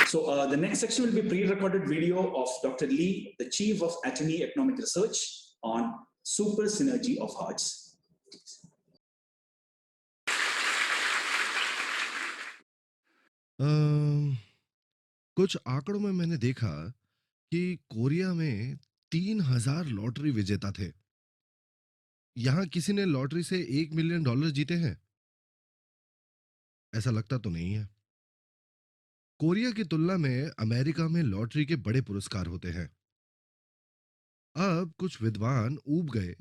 So the next section will be pre-recorded video of Dr. Lee, the Chief of Attorney Economic Research on super synergy of hearts. कुछ आंकड़ों में मैंने देखा कि Korea में 3,000 lottery विजेता थे। यहाँ किसी ने लॉटरी से $1 मिलियन जीते हैं? ऐसा लगता तो नहीं है। कोरिया की तुलना में अमेरिका में लॉटरी के बड़े पुरस्कार होते हैं। अब कुछ विद्वान ऊब गए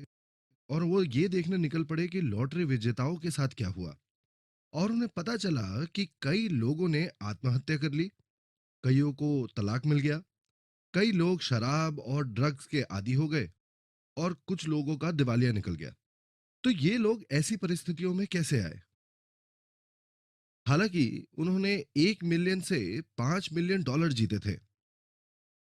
और वो ये देखने निकल पड़े कि लॉटरी विजेताओं के साथ क्या हुआ। और उन्हें पता चला कि कई लोगों ने आत्महत्या कर ली, कईयों को तलाक मिल गया, कई लोग शराब और ड्रग्स के आदी हो गए और कुछ लोगों का दिवालिया निकल गया। तो ये लोग ऐसी परिस्थितियों में कैसे आए? हालांकि उन्होंने 1 मिलियन से $5 मिलियन जीते थे।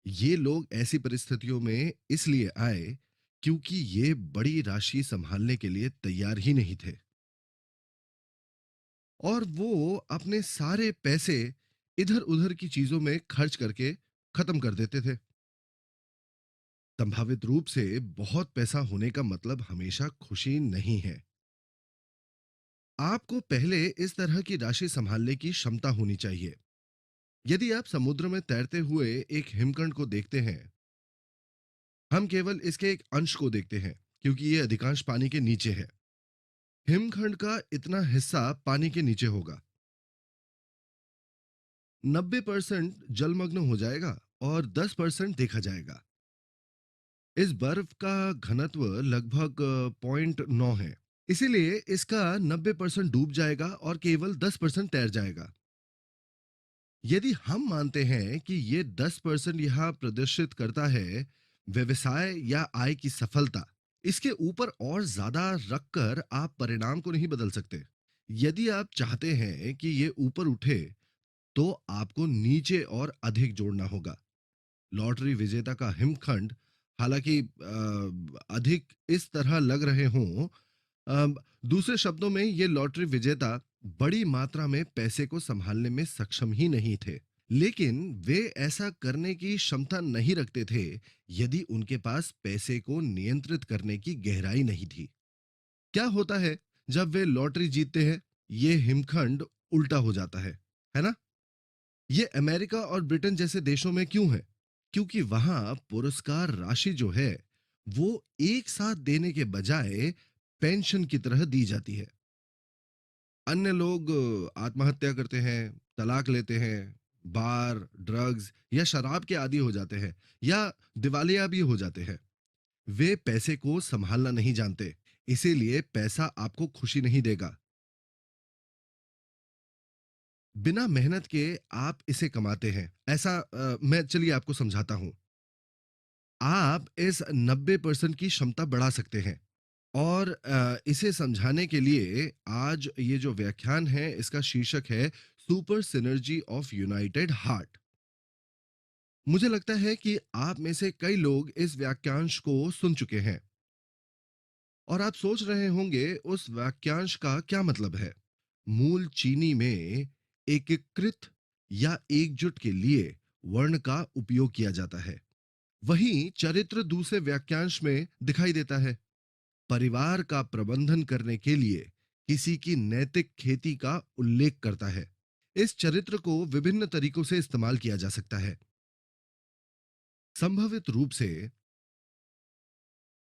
ये लोग ऐसी परिस्थितियों में इसलिए आए क्योंकि ये बड़ी राशि संभालने के लिए तैयार ही नहीं थे और वो अपने सारे पैसे इधर उधर की चीजों में खर्च करके खत्म कर देते थे। संभावित रूप से बहुत पैसा होने का मतलब हमेशा खुशी नहीं है। आपको पहले इस तरह की राशि संभालने की क्षमता होनी चाहिए। यदि आप समुद्र में तैरते हुए एक हिमकंड को देखते हैं, हम केवल इसके एक अंश को देखते हैं क्योंकि ये अधिकांश पानी के नीचे है। हिमखंड का इतना हिस्सा पानी के नीचे होगा, 90% जलमग्न हो जाएगा और 10% देखा जाएगा। इस बर्फ का घनत्व लगभग 0.9 है, इसीलिए इसका 90% डूब जाएगा और केवल 10% तैर जाएगा। यदि हम मानते हैं कि ये 10% यहाँ प्रदर्शित करता है व्यवसाय या आय की सफलता, इसके ऊपर और ज्यादा रखकर आप परिणाम को नहीं बदल सकते। यदि आप चाहते हैं कि ये ऊपर उठे, तो आपको नीचे और अधिक जोड़ना होगा। लॉटरी विजेता का हिमखंड हालांकि अधिक इस तरह लग रहे हों, दूसरे शब्दों में ये लॉटरी विजेता बड़ी मात्रा में पैसे को संभालने में सक्षम ही नहीं थे, लेकिन वे ऐसा करने की क्षमता नहीं रखते थे यदि उनके पास पैसे को नियंत्रित करने की गहराई नहीं थी। क्या होता है जब वे लॉटरी जीतते हैं? ये हिमखंड उल्टा हो जाता है ना? ये अमेरिका और ब्रिटेन जैसे देशों में क्यों है? क्योंकि वहां पुरस्कार राशि जो है वो एक साथ देने के बजाय पेंशन की तरह दी जाती है। अन्य लोग आत्महत्या करते हैं, तलाक लेते हैं, बार, ड्रग्स या शराब के आदी हो जाते हैं या दिवालिया भी हो जाते हैं। वे पैसे को संभालना नहीं जानते, इसीलिए पैसा आपको खुशी नहीं देगा। बिना मेहनत के आप इसे कमाते हैं, ऐसा मैं चलिए आपको समझाता हूं। आप इस 90% की क्षमता बढ़ा सकते हैं और इसे समझाने के लिए आज ये जो व्याख्यान है इसका शीर्षक है super synergy of United heart. मुझे लगता है कि आप में से कई लोग इस वाक्यांश को सुन चुके हैं और आप सोच रहे होंगे उस वाक्यांश का क्या मतलब है। मूल चीनी में एकीकृत या एकजुट के लिए वर्ण का उपयोग किया जाता है। वहीं चरित्र दूसरे वाक्यांश में दिखाई देता है, परिवार का प्रबंधन करने के लिए किसी की नैतिक खेती का उल्लेख करता है। इस चरित्र को विभिन्न तरीकों से इस्तेमाल किया जा सकता है। संभवित रूप से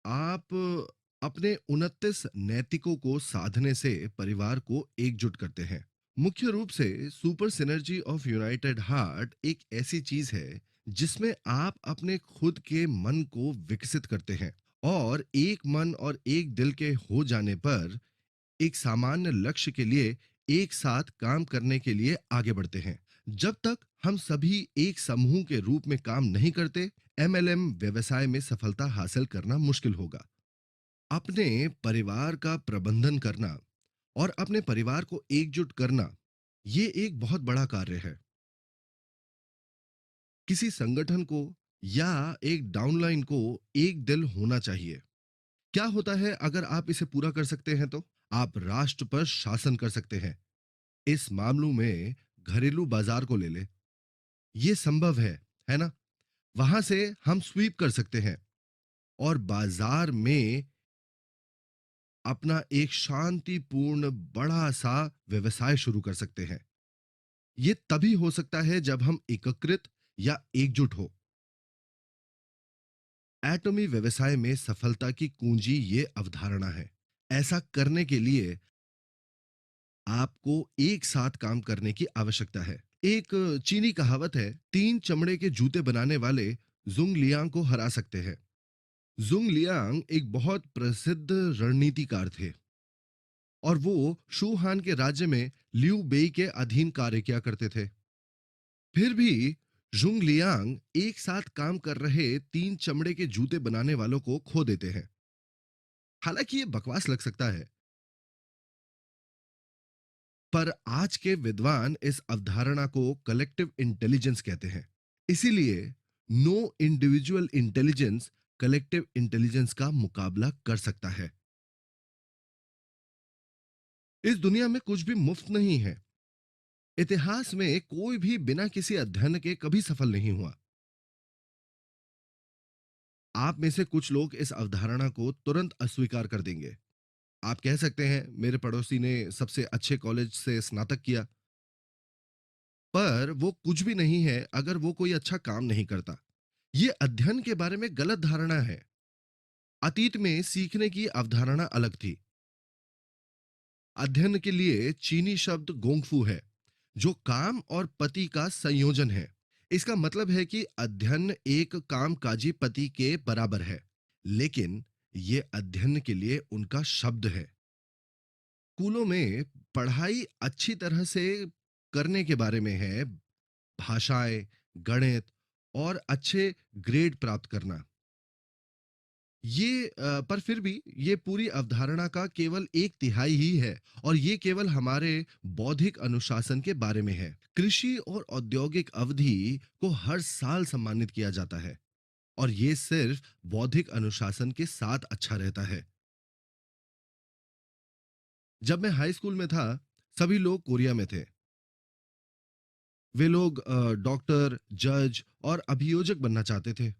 आप अपने 29 नैतिकों को साधने से परिवार को एकजुट करते हैं। मुख्य रूप से super synergy of United heart एक ऐसी चीज है जिसमें आप अपने खुद के मन को विकसित करते हैं और एक मन और एक दिल के हो जाने पर एक सामान्य लक्ष्य के लिए एक साथ काम करने के लिए आगे बढ़ते हैं। जब तक हम सभी एक समूह के रूप में काम नहीं करते, एमएलएम व्यवसाय में सफलता हासिल करना मुश्किल होगा। अपने परिवार का प्रबंधन करना और अपने परिवार को एकजुट करना, ये एक बहुत बड़ा कार्य है। किसी संगठन को या एक डाउनलाइन को एक दिल होना चाहिए। क्या होता है अगर आप इसे पूरा कर सकते हैं तो आप राष्ट्र पर शासन कर सकते हैं। इस मामलों में घरेलू बाजार को ले ले। ये संभव है ना? वहां से हम स्वीप कर सकते हैं और बाजार में अपना एक शांतिपूर्ण बड़ा सा व्यवसाय शुरू कर सकते हैं। ये तभी हो सकता है जब हम एकीकृत या एकजुट हो। एटॉमी व्यवसाय में सफलता की कुंजी ये अवधारणा है। ऐसा करने के लिए आपको एक साथ काम करने की आवश्यकता है। एक चीनी कहावत है, तीन चमड़े के जूते बनाने वाले जुंग लियांग को हरा सकते हैं। जुंग लियांग एक बहुत प्रसिद्ध रणनीतिकार थे और वो शू हान के राज्य में लियू बेई के अधीन कार्य किया करते थे। फिर भी जुंग लियांग एक साथ काम कर रहे तीन चमड़े के जूते बनाने वालों को खो देते हैं। हालांकि ये बकवास लग सकता है, पर आज के विद्वान इस अवधारणा को कलेक्टिव इंटेलिजेंस कहते हैं। इसीलिए no individual intelligence collective intelligence का मुकाबला कर सकता है। इस दुनिया में कुछ भी मुफ्त नहीं है। इतिहास में कोई भी बिना किसी अध्ययन के कभी सफल नहीं हुआ। आप में से कुछ लोग इस अवधारणा को तुरंत अस्वीकार कर देंगे। आप कह सकते हैं, मेरे पड़ोसी ने सबसे अच्छे कॉलेज से स्नातक किया, पर वो कुछ भी नहीं है अगर वो कोई अच्छा काम नहीं करता। ये अध्ययन के बारे में गलत धारणा है। अतीत में सीखने की अवधारणा अलग थी। अध्ययन के लिए चीनी शब्द गोंगफू है, जो काम और पति का संयोजन है। इसका मतलब है कि अध्ययन एक कामकाजी पति के बराबर है, लेकिन ये अध्ययन के लिए उनका शब्द है। स्कूलों में पढ़ाई अच्छी तरह से करने के बारे में है, भाषाएं, गणित और अच्छे ग्रेड प्राप्त करना। पर फिर भी ये पूरी अवधारणा का केवल एक तिहाई ही है और ये केवल हमारे बौद्धिक अनुशासन के बारे में है। कृषि और औद्योगिक अवधि को हर साल सम्मानित किया जाता है और ये सिर्फ बौद्धिक अनुशासन के साथ अच्छा रहता है। जब मैं हाई स्कूल में था, सभी लोग कोरिया में थे। वे लोग डॉक्टर, जज और अभियोजक बनना चाहते थे।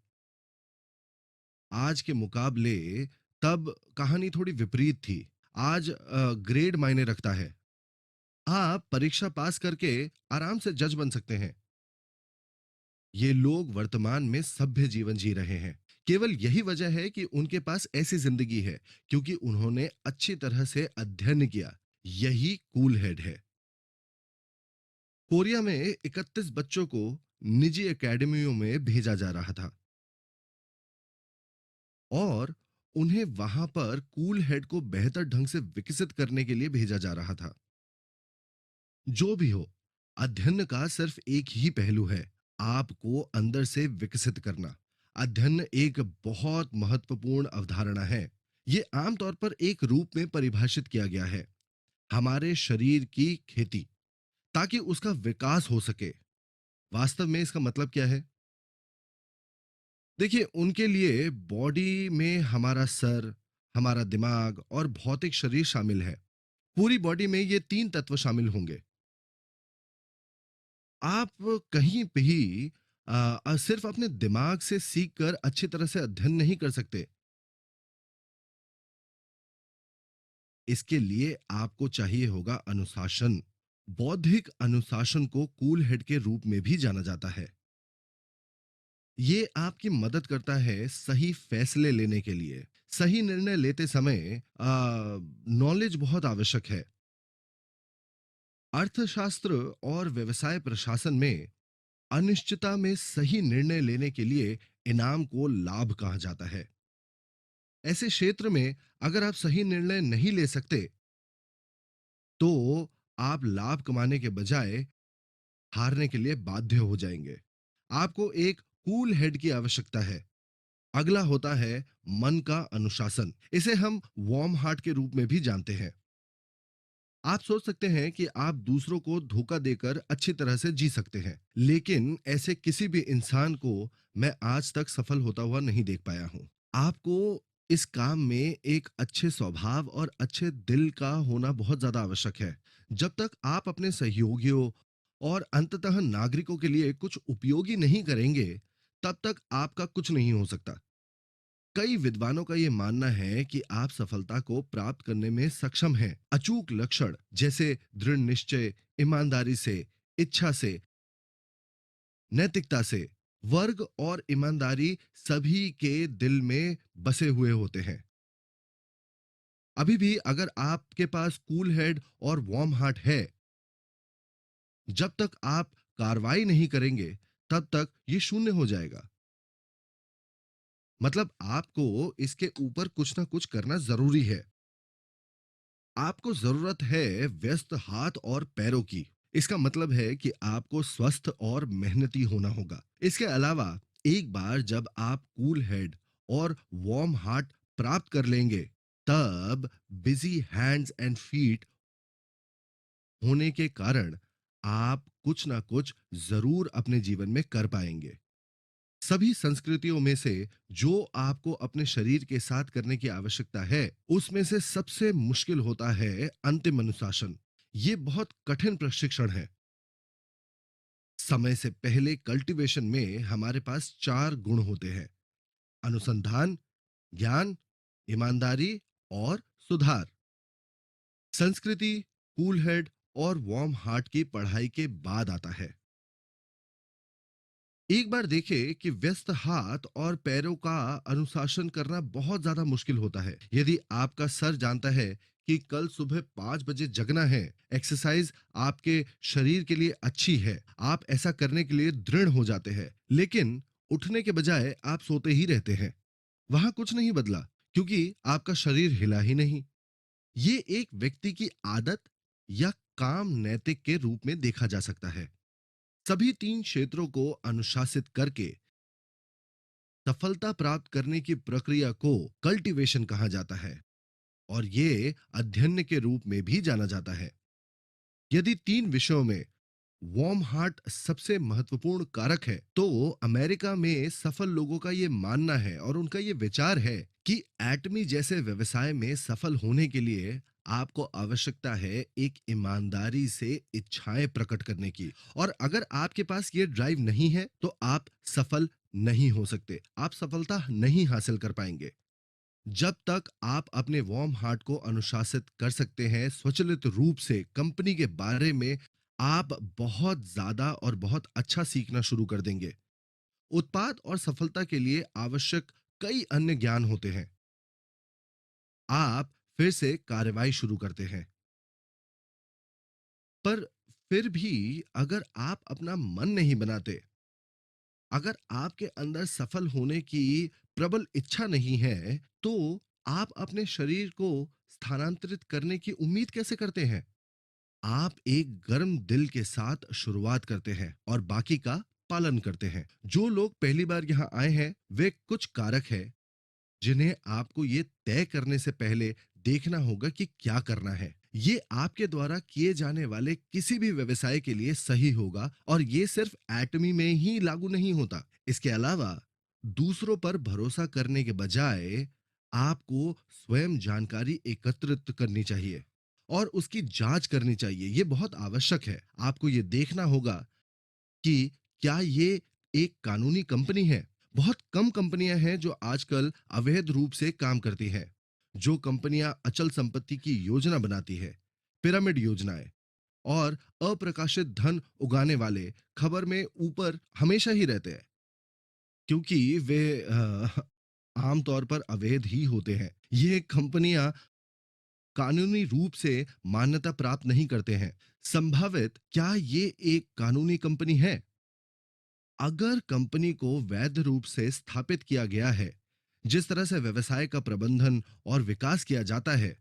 आज के मुकाबले तब कहानी थोड़ी विपरीत थी। आज ग्रेड मायने रखता है। आप परीक्षा पास करके आराम से जज बन सकते हैं। ये लोग वर्तमान में सभ्य जीवन जी रहे हैं। केवल यही वजह है कि उनके पास ऐसी जिंदगी है क्योंकि उन्होंने अच्छी तरह से अध्ययन किया। यही कूल हेड है। कोरिया में 31 बच्चों को निजी एकेडमियों में भेजा जा रहा था और उन्हें वहां पर कूल हेड को बेहतर ढंग से विकसित करने के लिए भेजा जा रहा था। जो भी हो, अध्ययन का सिर्फ एक ही पहलू है, आपको अंदर से विकसित करना। अध्ययन एक बहुत महत्वपूर्ण अवधारणा है। ये आमतौर पर एक रूप में परिभाषित किया गया है, हमारे शरीर की खेती, ताकि उसका विकास हो सके। वास्तव में इसका मतलब क्या है? देखिए, उनके लिए बॉडी में हमारा सर, हमारा दिमाग और भौतिक शरीर शामिल है। पूरी बॉडी में ये तीन तत्व शामिल होंगे। आप कहीं भी सिर्फ अपने दिमाग से सीख कर अच्छी तरह से अध्ययन नहीं कर सकते। इसके लिए आपको चाहिए होगा अनुशासन। बौद्धिक अनुशासन को कूल हेड के रूप में भी जाना जाता है। ये आपकी मदद करता है सही फैसले लेने के लिए। सही निर्णय लेते समय नॉलेज बहुत आवश्यक है। अर्थशास्त्र और व्यवसाय प्रशासन में अनिश्चितता में सही निर्णय लेने के लिए इनाम को लाभ कहा जाता है। ऐसे क्षेत्र में अगर आप सही निर्णय नहीं ले सकते, तो आप लाभ कमाने के बजाय हारने के लिए बाध्य हो जाएंगे। आपको एक कूल हेड की आवश्यकता है। अगला होता है मन का अनुशासन। इसे हम वार्म हार्ट के रूप में भी जानते हैं। आप सोच सकते हैं कि आप दूसरों को धोखा देकर अच्छी तरह से जी सकते हैं, लेकिन ऐसे किसी भी इंसान को मैं आज तक सफल होता हुआ नहीं देख पाया हूं। आपको इस काम में एक अच्छे स्वभाव और अच्छे दिल का होना बहुत ज्यादा आवश्यक है। जब तक आप अपने सहयोगियों और अंततः नागरिकों के लिए कुछ उपयोगी नहीं करेंगे, तब तक आपका कुछ नहीं हो सकता। कई विद्वानों का यह मानना है कि आप सफलता को प्राप्त करने में सक्षम हैं। अचूक लक्षण जैसे दृढ़ निश्चय, ईमानदारी से, इच्छा से, नैतिकता से, वर्ग और ईमानदारी सभी के दिल में बसे हुए होते हैं। अभी भी अगर आपके पास कूल हेड और वार्म हार्ट है, जब तक आप कार्रवाई नहीं करेंगे, तब तक ये शून्य हो जाएगा। मतलब आपको इसके ऊपर कुछ ना कुछ करना जरूरी है। आपको जरूरत है व्यस्त हाथ और पैरों की। इसका मतलब है कि आपको स्वस्थ और मेहनती होना होगा। इसके अलावा एक बार जब आप कूल हेड और वार्म हार्ट प्राप्त कर लेंगे, तब बिजी हैंड्स एंड फीट होने के कारण आप कुछ ना कुछ जरूर अपने जीवन में कर पाएंगे। सभी संस्कृतियों में से जो आपको अपने शरीर के साथ करने की आवश्यकता है, उसमें से सबसे मुश्किल होता है अंतिम अनुशासन। ये बहुत कठिन प्रशिक्षण है। समय से पहले कल्टीवेशन में हमारे पास 4 गुण होते हैं: अनुसंधान, ज्ञान, ईमानदारी और सुधार। संस्कृति, कूल हेड और वार्म हार्ट की पढ़ाई के बाद आता है। एक बार देखें कि व्यस्त हाथ और पैरों का अनुशासन करना बहुत ज्यादा मुश्किल होता है। यदि आपका सर जानता है कि कल सुबह 5 बजे जगना है, एक्सरसाइज आपके शरीर के लिए अच्छी है, आप ऐसा करने के लिए दृढ़ हो जाते हैं। लेकिन उठने के बजाय आप सोते ही रहते हैं। वहां कुछ नहीं बदला, क्योंकि आपका शरीर हिला ही नहीं। ये एक व्यक्ति की आदत या काम नैतिक के रूप में देखा जा सकता है। सभी 3 क्षेत्रों को अनुशासित करके सफलता प्राप्त करने की प्रक्रिया को कल्टीवेशन कहा जाता है, और ये अध्ययन के रूप में भी जाना जाता है। यदि 3 विषयों में वार्म हार्ट सबसे महत्वपूर्ण कारक है, तो अमेरिका में सफल लोगों का ये मानना है और उनका ये विचार है कि एटमी जैसे व्यवसाय में सफल होने के लिए आपको आवश्यकता है एक ईमानदारी से इच्छाएं प्रकट करने की। और अगर आपके पास ये ड्राइव नहीं है, तो आप सफल नहीं हो सकते, आप सफलता नहीं हासिल कर पाएंगे। जब तक आप अपने वार्म हार्ट को अनुशासित कर सकते हैं, स्वचालित रूप से कंपनी के बारे में आप बहुत ज्यादा और बहुत अच्छा सीखना शुरू कर देंगे। उत्पाद और सफलता के लिए आवश्यक कई अन्य ज्ञान होते हैं। आप फिर से कार्रवाई शुरू करते हैं, पर फिर भी अगर आप अपना मन नहीं बनाते, अगर आपके अंदर सफल होने की प्रबल इच्छा नहीं है, तो आप अपने शरीर को स्थानांतरित करने की उम्मीद कैसे करते हैं? आप एक गर्म दिल के साथ शुरुआत करते हैं और बाकी का पालन करते हैं। जो लोग पहली बार यहाँ आए हैं, वे कुछ कारक है जिन्हें आपको ये तय करने से पहले देखना होगा कि क्या करना है। ये आपके द्वारा किए जाने वाले किसी भी व्यवसाय के लिए सही होगा, और ये सिर्फ एटमी में ही लागू नहीं होता। इसके अलावा दूसरों पर भरोसा करने के बजाय आपको स्वयं जानकारी एकत्रित करनी चाहिए और उसकी जांच करनी चाहिए। ये बहुत आवश्यक है। आपको ये देखना होगा कि क्या ये एक कानूनी कंपनी है। बहुत कम कंपनियां हैं जो आजकल अवैध रूप से काम करती हैं। जो कंपनियां अचल संपत्ति की योजना बनाती है, पिरामिड योजनाएं और अप्रकाशित धन उगाने वाले खबर में ऊपर हमेशा ही रहते हैं, क्योंकि वे आमतौर पर अवैध ही होते हैं। ये कंपनियां कानूनी रूप से मान्यता प्राप्त नहीं करते हैं। संभावित क्या ये एक कानूनी कंपनी है? अगर कंपनी को वैध रूप से स्थापित किया गया है, जिस तरह से व्यवसाय का प्रबंधन और विकास किया जाता है,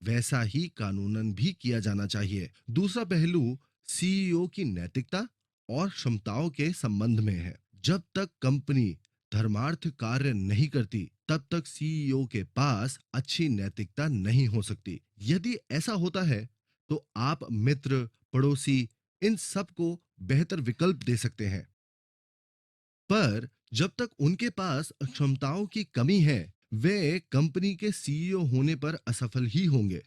वैसा ही कानूनन भी किया जाना चाहिए। दूसरा पहलू सीईओ की नैतिकता और क्षमताओं के संबंध में है। जब तक कंपनी धर्मार्थ कार्य नहीं करती, तब तक सीईओ के पास अच्छी नैतिकता नहीं हो सकती। यदि ऐसा होता है, तो आप मित्र, पड़ोसी, इन सब को बेहतर विकल्प दे सकते हैं। पर जब तक उनके पास क्षमताओं की कमी है, वे कंपनी के सीईओ होने पर असफल ही होंगे।